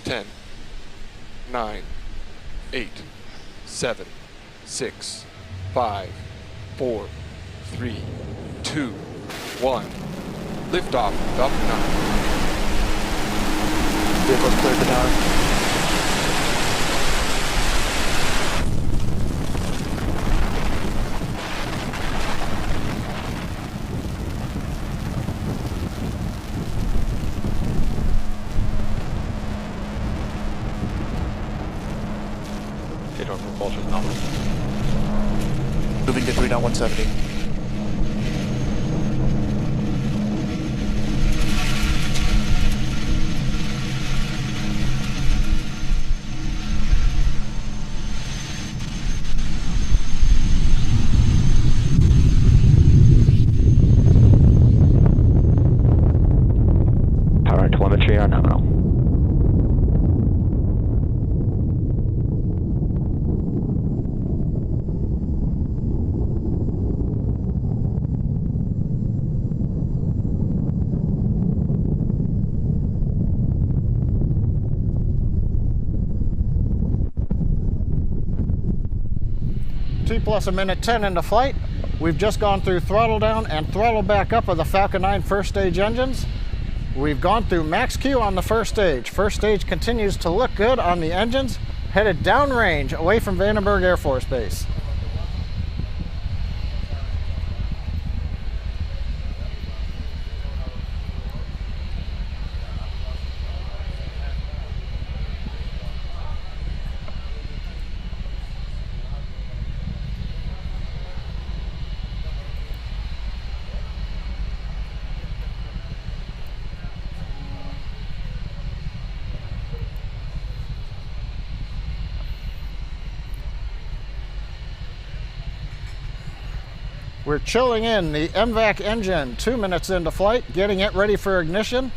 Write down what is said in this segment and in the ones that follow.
10, 9, 8, 7, 6, 5, 4, 3, 2, 1. Liftoff, Falcon 9. Vehicles cleared the tower. Radar propulsion nominal. Moving to 3 knot 170. Power and telemetry are nominal. T plus a minute 10 into flight. We've just gone through throttle down and throttle back up of the Falcon 9 first stage engines. We've gone through max Q on the first stage. First stage continues to look good on the engines, headed downrange away from Vandenberg Air Force Base. We're chilling in the MVAC engine 2 minutes into flight, getting it ready for ignition.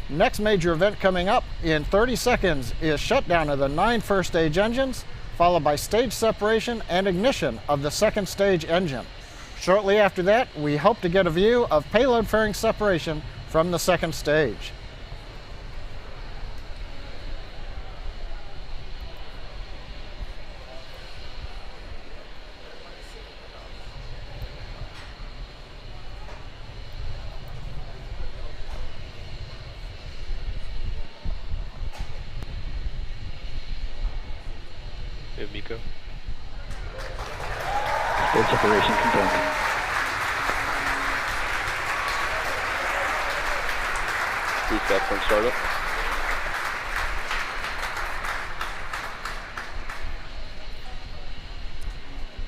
Next major event coming up in 30 seconds is shutdown of the 9 first stage engines, followed by stage separation and ignition of the second stage engine. Shortly after that, we hope to get a view of payload fairing separation from the second stage. Miko. Stage separation confirmed. Reset from startup.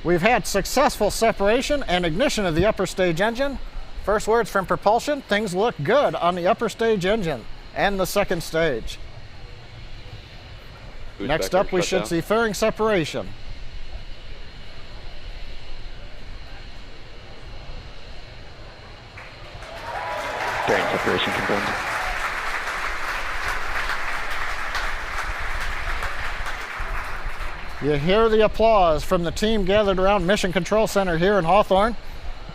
We've had successful separation and ignition of the upper stage engine. First words from propulsion, things look good on the upper stage engine and the second stage. Next up, we should see fairing separation. Fairing separation confirmed. You hear the applause from the team gathered around Mission Control Center here in Hawthorne.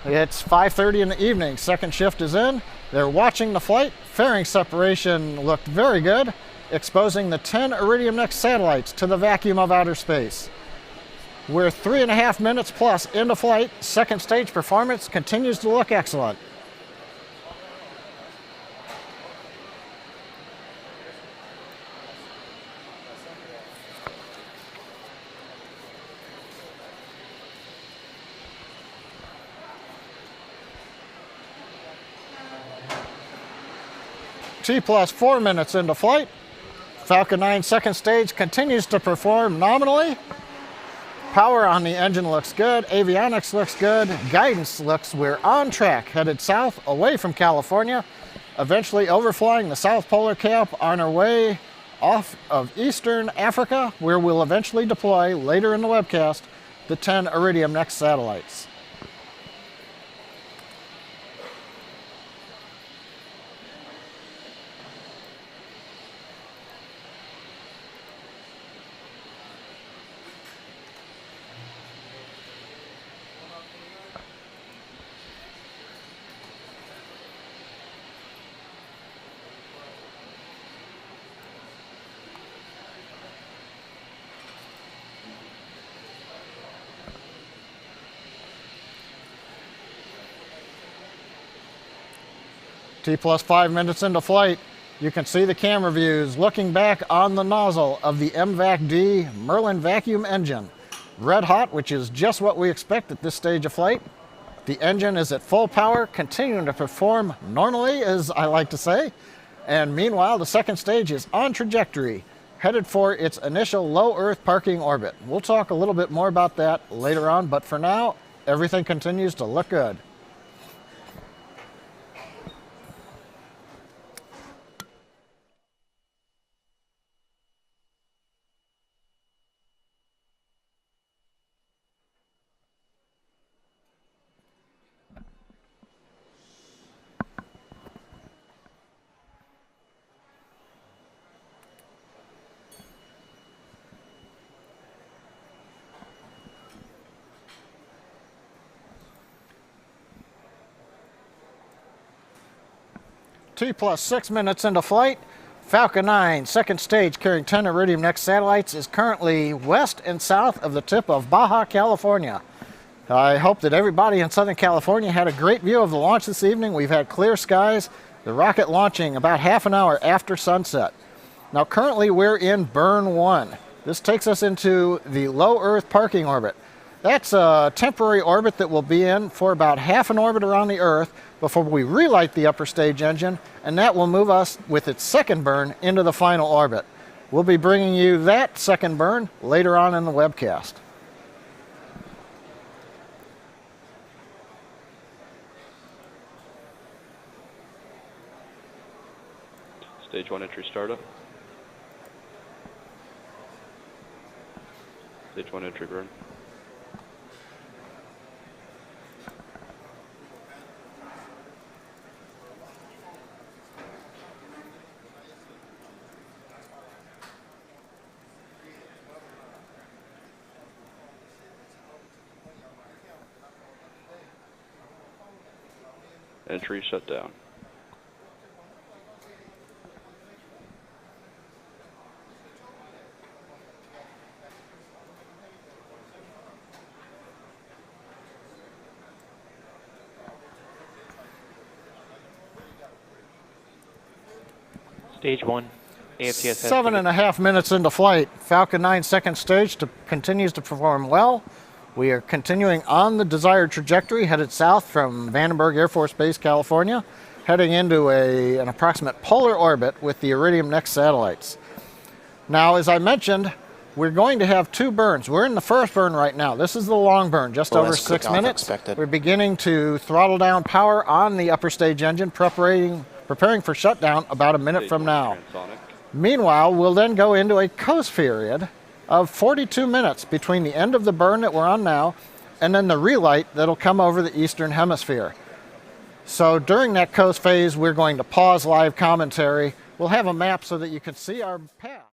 It's 5:30 in the evening. Second shift is in. They're watching the flight. Fairing separation looked very good, exposing the 10 Iridium Next satellites to the vacuum of outer space. We're 3.5 minutes plus into flight. Second stage performance continues to look excellent. T plus 4 minutes into flight. Falcon 9 second stage continues to perform nominally. Power on the engine looks good. Avionics looks good. Guidance looks we're on track, headed south away from California, eventually overflying the South Polar Cap on our way off of Eastern Africa, where we'll eventually deploy later in the webcast the 10 Iridium Next satellites. T plus 5 minutes into flight, you can see the camera views looking back on the nozzle of the MVAC-D Merlin vacuum engine. Red hot, which is just what we expect at this stage of flight. The engine is at full power, continuing to perform normally, as I like to say. And meanwhile, the second stage is on trajectory, headed for its initial low Earth parking orbit. We'll talk a little bit more about that later on, but for now, everything continues to look good. T plus 6 minutes into flight, Falcon 9, second stage carrying 10 Iridium Next satellites, is currently west and south of the tip of Baja California. I hope that everybody in Southern California had a great view of the launch this evening. We've had clear skies, the rocket launching about half an hour after sunset. Now currently we're in burn 1. This takes us into the low Earth parking orbit. That's a temporary orbit that we'll be in for about half an orbit around the Earth before we relight the upper stage engine, and that will move us with its second burn into the final orbit. We'll be bringing you that second burn later on in the webcast. Stage 1 entry startup. Stage 1 entry burn. Entry shut down. Stage 1, AFTS. 7.5 minutes into flight, Falcon 9 second stage continues to perform well. We are continuing on the desired trajectory, headed south from Vandenberg Air Force Base, California, heading into an approximate polar orbit with the Iridium Next satellites. Now, as I mentioned, we're going to have two burns. We're in the first burn right now. This is the long burn, just over 6 minutes. We're beginning to throttle down power on the upper stage engine, preparing for shutdown about a minute from now. Meanwhile, we'll then go into a coast period of 42 minutes between the end of the burn that we're on now and then the relight that'll come over the eastern hemisphere. So during that coast phase, we're going to pause live commentary. We'll have a map so that you can see our path.